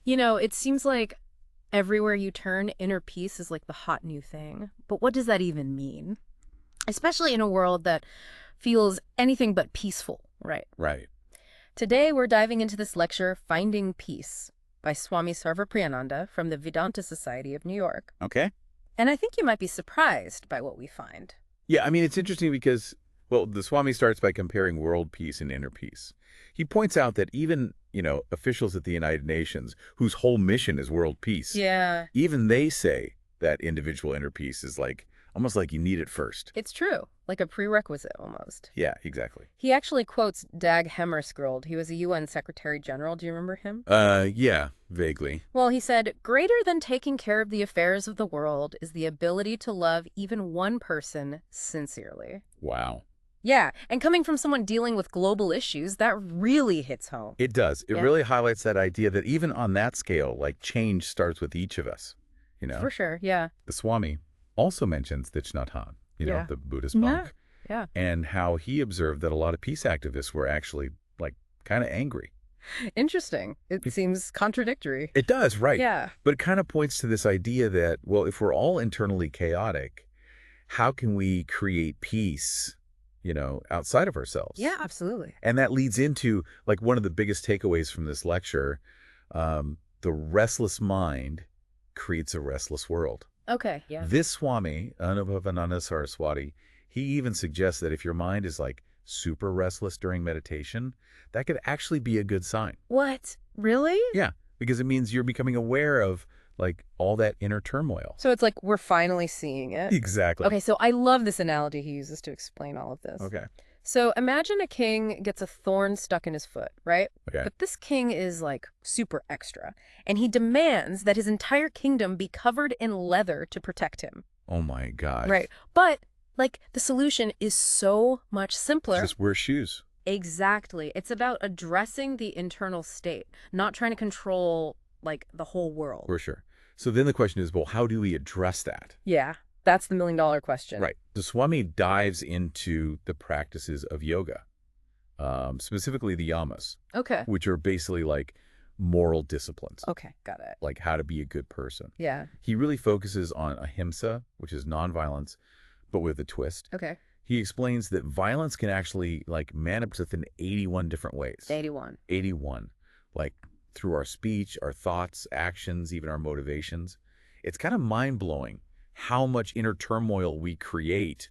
It seems like everywhere you turn, inner peace is like the hot new thing. But what does that even mean? Especially in a world that feels anything but peaceful, right? Right. Today, we're diving into this lecture, Finding Peace, by Swami Sarvapriyananda from the Vedanta Society of New York. Okay. And I think you might be surprised by what we find. Yeah, I mean, it's interesting because, well, the Swami starts by comparing world peace and inner peace. He points out that even, officials at the United Nations, whose whole mission is world peace, Yeah, even they say that individual inner peace is almost like you need it first. it's true, like a prerequisite almost. Yeah, exactly. He actually quotes Dag Hammarskjöld. He was a UN Secretary General. Do you remember him? Yeah, vaguely. Well, he said, greater than taking care of the affairs of the world is the ability to love even one person sincerely. Wow. Yeah, and coming from someone dealing with global issues, that really hits home. It does. It Yeah, really highlights that idea that even on that scale, change starts with each of us, you know? for sure. Yeah. The Swami also mentions Thich Nhat Hanh, Yeah. the Buddhist Yeah. monk, Yeah. and how he observed that a lot of peace activists were actually, kind of angry. Interesting. It seems contradictory. It does, right. Yeah. But it kind of points to this idea that, well, if we're all internally chaotic, how can we create peace, outside of ourselves? Yeah, absolutely. And that leads into, one of the biggest takeaways from this lecture, the restless mind creates a restless world. Okay. Yeah. This Swami, Anubhavananda Saraswati, he even suggests that if your mind is super restless during meditation, that could actually be a good sign. What? Really? Yeah, because it means you're becoming aware of all that inner turmoil. So it's like we're finally seeing it. Exactly. Okay, so I love this analogy he uses to explain all of this. Okay. So imagine a king gets a thorn stuck in his foot, right? Okay. But this king is super extra, and he demands that his entire kingdom be covered in leather to protect him. Oh my gosh. Right. But the solution is so much simpler. Just wear shoes. Exactly. It's about addressing the internal state, not trying to control the whole world. For sure. So then the question is, well, how do we address that? Yeah, that's the $1,000,000 question. Right. The Swami dives into the practices of yoga, specifically the yamas, Okay. which are basically moral disciplines, Okay, got it. like how to be a good person. Yeah. He really focuses on ahimsa, which is nonviolence, but with a twist. Okay. He explains that violence can actually manifest in 81 different ways. 81. 81. Through our speech, our thoughts, actions, even our motivations. It's kind of mind-blowing how much inner turmoil we create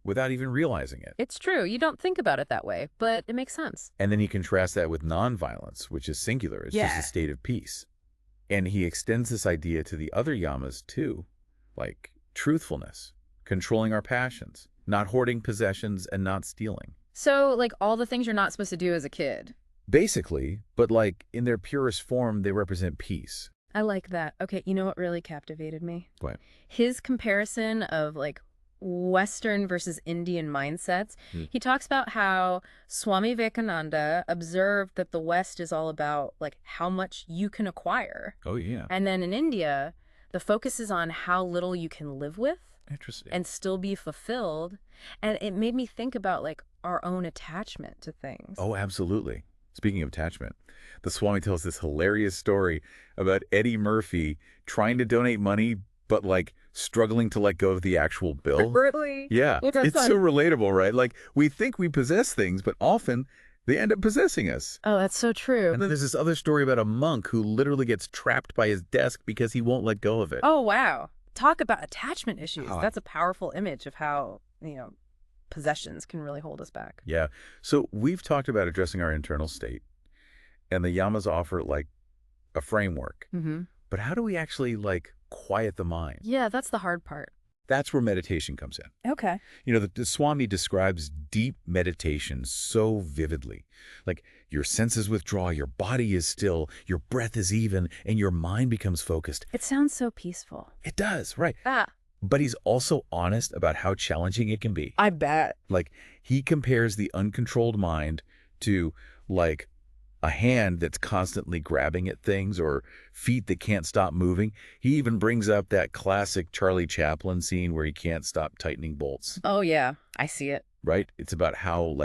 without even realizing it. It's true. You don't think about it that way, but it makes sense. And then he contrasts that with nonviolence, which is singular. It's just Yeah. a state of peace. And he extends this idea to the other yamas too, like truthfulness, controlling our passions, not hoarding possessions, and not stealing. So, all the things you're not supposed to do as a kid. Basically, but in their purest form, they represent peace. I like that. Okay, you know what really captivated me? What? His comparison of Western versus Indian mindsets. Hmm. He talks about how Swami Vivekananda observed that the West is all about how much you can acquire. Oh, yeah. And then in India, the focus is on how little you can live with Interesting. and still be fulfilled. And it made me think about our own attachment to things. Oh, absolutely. Speaking of attachment, the Swami tells this hilarious story about Eddie Murphy trying to donate money, but struggling to let go of the actual bill. Really? Yeah. Well, that's It's so fun. relatable, right? We think we possess things, but often they end up possessing us. Oh, that's so true. And then there's this other story about a monk who literally gets trapped by his desk because he won't let go of it. Oh, wow. Talk about attachment issues. Oh, That's a powerful image of how, possessions can really hold us back. Yeah. So we've talked about addressing our internal state, and the yamas offer a framework. Mm-hmm. But how do we actually quiet the mind? Yeah, that's the hard part. That's where meditation comes in. Okay. The Swami describes deep meditation so vividly. Your senses withdraw, your body is still, your breath is even, and your mind becomes focused. It sounds so peaceful. It does, right. Ah, But he's also honest about how challenging it can be. I bet. He compares the uncontrolled mind to a hand that's constantly grabbing at things or feet that can't stop moving. He even brings up that classic Charlie Chaplin scene where he can't stop tightening bolts, Oh, yeah. I see it. right? It's about how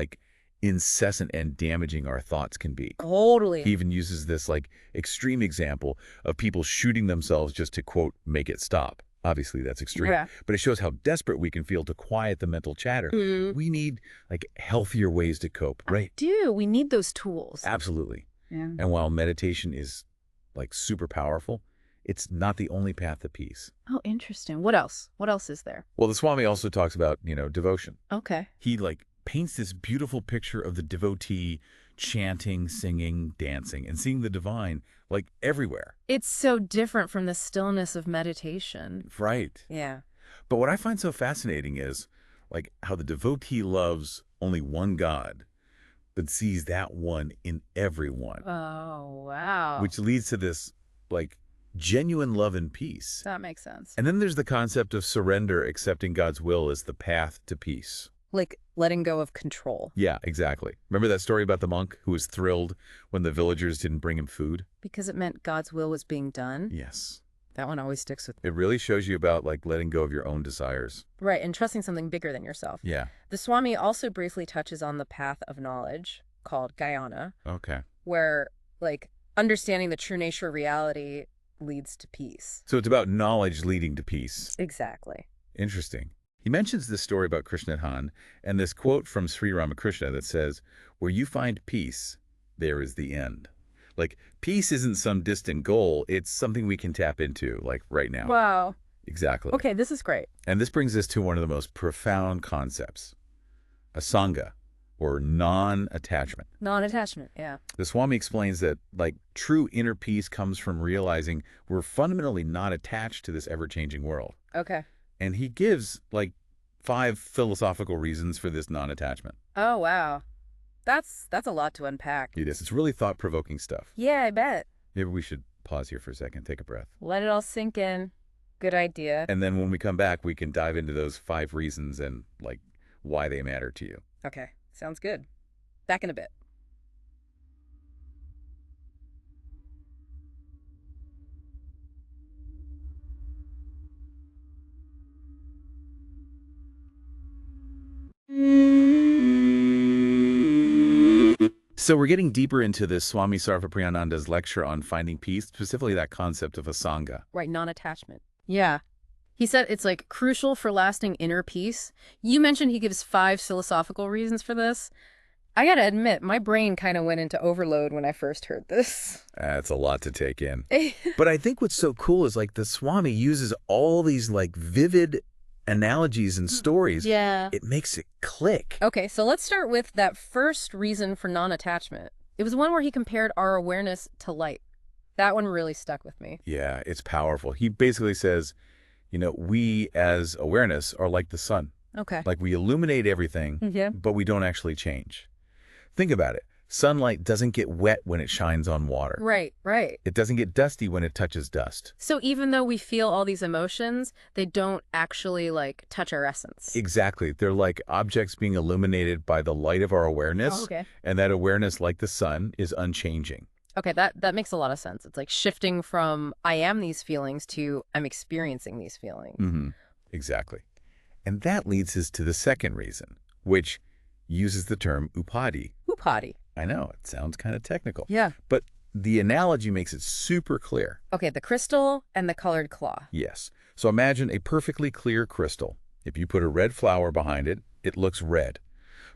incessant and damaging our thoughts can be. Totally. He even uses this like extreme example of people shooting themselves just to, quote, make it stop. Obviously, that's extreme. Yeah. But it shows how desperate we can feel to quiet the mental chatter. Mm. We need like healthier ways to cope, right? We need those tools. Absolutely. Yeah. And while meditation is like super powerful, it's not the only path to peace. Oh, interesting. What else? What else is there? Well, the Swami also talks about, devotion. Okay. He like paints this beautiful picture of the devotee chanting, singing, dancing, and seeing the divine like everywhere. It's so different from the stillness of meditation. Right. Yeah. But what I find so fascinating is like how the devotee loves only one God, but sees that one in everyone, Oh, wow. which leads to this like genuine love and peace. That makes sense. And then there's the concept of surrender, accepting God's will as the path to peace. Like letting go of control. Yeah, exactly. Remember that story about the monk who was thrilled when the villagers didn't bring him food? Because it meant God's will was being done. Yes. That one always sticks with me. It really shows you about like letting go of your own desires. Right, and trusting something bigger than yourself. Yeah. The Swami also briefly touches on the path of knowledge, called Jnana, Okay. where, like, understanding the true nature of reality leads to peace. So it's about knowledge leading to peace. Exactly. Interesting. He mentions this story about Krishna Han and this quote from Sri Ramakrishna that says, "Where you find peace, there is the end." Like, peace isn't some distant goal. It's something we can tap into, like, right now. Wow. Exactly. Okay, this is great. And this brings us to one of the most profound concepts, asanga, or non-attachment. Non-attachment, yeah. The Swami explains that, like, true inner peace comes from realizing we're fundamentally not attached to this ever-changing world. Okay. And he gives, like, 5 philosophical reasons for this non-attachment. Oh, wow. That's a lot to unpack. It is. It's really thought-provoking stuff. Yeah, I bet. Maybe we should pause here for a second, take a breath. Let it all sink in. Good idea. And then when we come back, we can dive into those 5 reasons and, like, why they matter to you. Okay, sounds good. Back in a bit. So we're getting deeper into this Swami Sarvapriyananda's lecture on finding peace, specifically that concept of asanga. Right, non-attachment. Yeah. He said it's like crucial for lasting inner peace. You mentioned he gives 5 philosophical reasons for this. I gotta admit, my brain kind of went into overload when I first heard this. That's a lot to take in. But I think what's so cool is like the Swami uses all these like vivid analogies and stories. Yeah. It makes it click. Okay, so let's start with that first reason for non-attachment. It was one where he compared our awareness to light. That one really stuck with me. Yeah, it's powerful. He basically says, we as awareness are like the sun. Okay. Like we illuminate everything, Yeah. but we don't actually change. Think about it. Sunlight doesn't get wet when it shines on water. Right, right. It doesn't get dusty when it touches dust. So even though we feel all these emotions, they don't actually, like, touch our essence. Exactly. They're like objects being illuminated by the light of our awareness. Oh, okay. And that awareness, like the sun, is unchanging. Okay, that makes a lot of sense. It's like shifting from I am these feelings to I'm experiencing these feelings. Mm-hmm. Exactly. And that leads us to the second reason, which uses the term upadi. Upadi. I know, it sounds kind of technical. Yeah. But the analogy makes it super clear. Okay, the crystal and the colored claw. Yes. So imagine a perfectly clear crystal. If you put a red flower behind it, it looks red.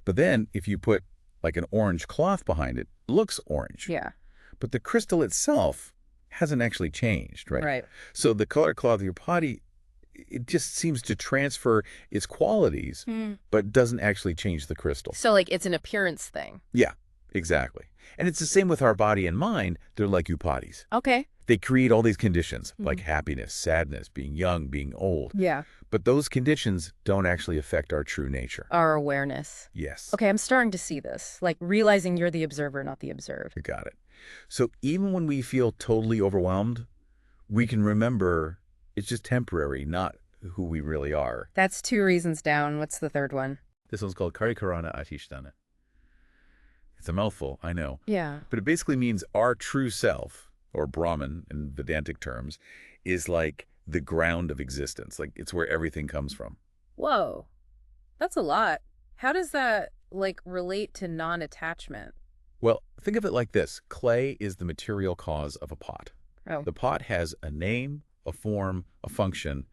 But then if you put like an orange cloth behind it, it looks orange. Yeah. But the crystal itself hasn't actually changed, right? Right. So the colored cloth of your body, it just seems to transfer its qualities, but doesn't actually change the crystal. So, like, it's an appearance thing. Yeah, exactly. And it's the same with our body and mind. They're like upadis. Okay. They create all these conditions, like happiness, sadness, being young, being old. Yeah. But those conditions don't actually affect our true nature. Our awareness. Yes. Okay, I'm starting to see this. Like, realizing you're the observer, not the observed. You got it. So even when we feel totally overwhelmed, we can remember it's just temporary, not who we really are. That's 2 reasons down. What's the third one? This one's called Karikarana Atishtana. It's a mouthful, I know. Yeah. But it basically means our true self, or Brahman in Vedantic terms, is like the ground of existence. Like it's where everything comes from. Whoa. That's a lot. How does that, like relate to non-attachment? Well, think of it like this. Clay is the material cause of a pot. Oh. The pot has a name, a form, a function,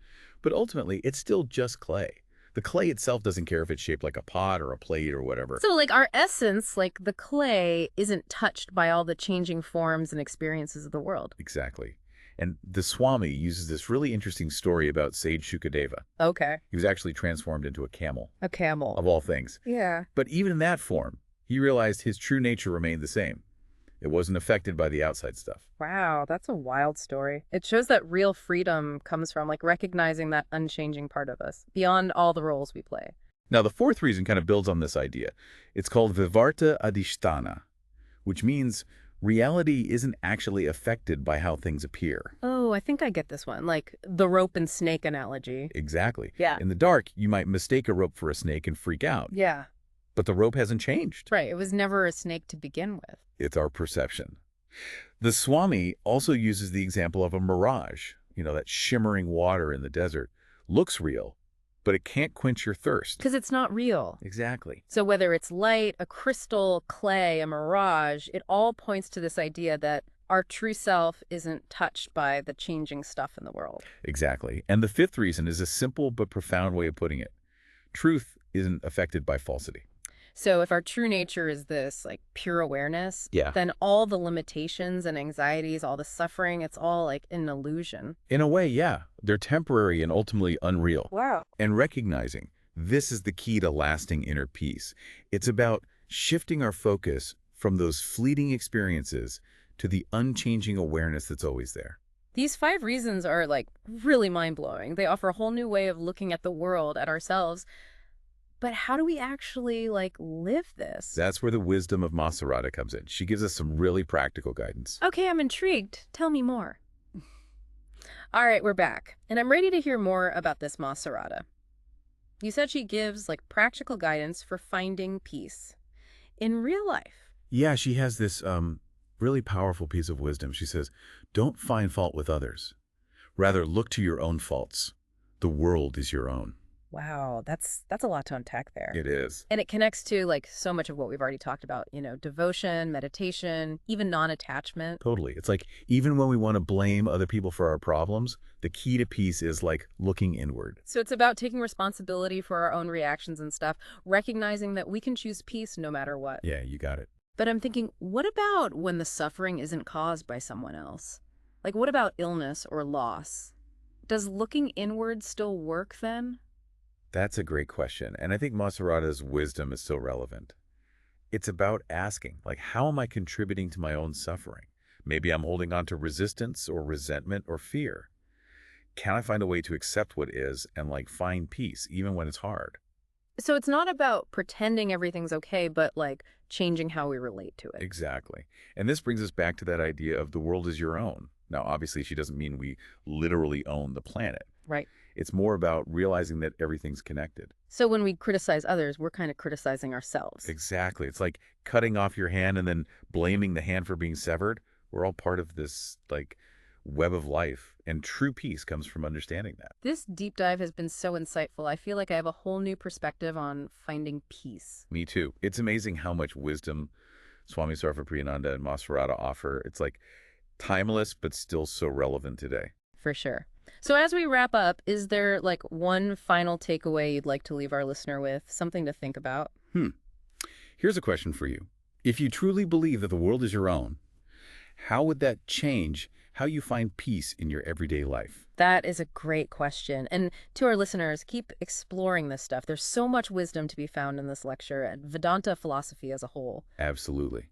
but ultimately it's still just clay. The clay itself doesn't care if it's shaped like a pot or a plate or whatever. So, like, our essence, like the clay, isn't touched by all the changing forms and experiences of the world. Exactly. And the Swami uses this really interesting story about Sage Shukadeva. Okay. He was actually transformed into a camel, A camel. of all things. Yeah. But even in that form, he realized his true nature remained the same. It wasn't affected by the outside stuff. Wow, that's a wild story. It shows that real freedom comes from, like, recognizing that unchanging part of us, beyond all the roles we play. Now, the fourth reason kind of builds on this idea. It's called Vivarta Adhisthana, which means reality isn't actually affected by how things appear. Oh, I think I get this one, like the rope and snake analogy. Exactly. Yeah. In the dark, you might mistake a rope for a snake and freak out, Yeah. but the rope hasn't changed. Right. It was never a snake to begin with. It's our perception. The Swami also uses the example of a mirage, that shimmering water in the desert. Looks real, but it can't quench your thirst. Because it's not real. Exactly. So whether it's light, a crystal, clay, a mirage, it all points to this idea that our true self isn't touched by the changing stuff in the world. Exactly. And the fifth reason is a simple but profound way of putting it. Truth isn't affected by falsity. So if our true nature is this, like, pure awareness, Yeah. then all the limitations and anxieties, all the suffering, it's all like an illusion. In a way, yeah. They're temporary and ultimately unreal. Wow. And recognizing this is the key to lasting inner peace. It's about shifting our focus from those fleeting experiences to the unchanging awareness that's always there. These 5 reasons are, like, really mind-blowing. They offer a whole new way of looking at the world, at ourselves. But how do we actually, like, live this? That's where the wisdom of Maserata comes in. She gives us some really practical guidance. Okay, I'm intrigued. Tell me more. All right, we're back. And I'm ready to hear more about this Maserata. You said she gives, like, practical guidance for finding peace in real life. Yeah, she has this really powerful piece of wisdom. She says, don't find fault with others. Rather, look to your own faults. The world is your own. Wow, that's a lot to unpack there. It is. And it connects to, like, so much of what we've already talked about, devotion, meditation, even non-attachment. Totally. It's like, even when we want to blame other people for our problems, the key to peace is like looking inward. So it's about taking responsibility for our own reactions and stuff, recognizing that we can choose peace no matter what. Yeah, you got it. But I'm thinking, what about when the suffering isn't caused by someone else? Like, what about illness or loss? Does looking inward still work then? That's a great question. And I think Maserata's wisdom is still relevant. It's about asking, like, how am I contributing to my own suffering? Maybe I'm holding on to resistance or resentment or fear. Can I find a way to accept what is and, like, find peace even when it's hard? So it's not about pretending everything's okay, but, like, changing how we relate to it. Exactly. And this brings us back to that idea of the world is your own. Now, obviously, she doesn't mean we literally own the planet. Right. It's more about realizing that everything's connected. So when we criticize others, we're kind of criticizing ourselves. Exactly. It's like cutting off your hand and then blaming the hand for being severed. We're all part of this, like, web of life. And true peace comes from understanding that. This deep dive has been so insightful. I feel like I have a whole new perspective on finding peace. Me too. It's amazing how much wisdom Swami Sarvapriyananda and Maserata offer. It's like timeless, but still so relevant today. For sure. So as we wrap up, is there, like, one final takeaway you'd like to leave our listener with? Something to think about? Here's a question for you. If you truly believe that the world is your own, how would that change how you find peace in your everyday life? That is a great question. And to our listeners, keep exploring this stuff. There's so much wisdom to be found in this lecture and Vedanta philosophy as a whole. Absolutely.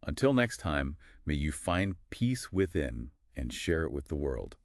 Until next time, may you find peace within and share it with the world.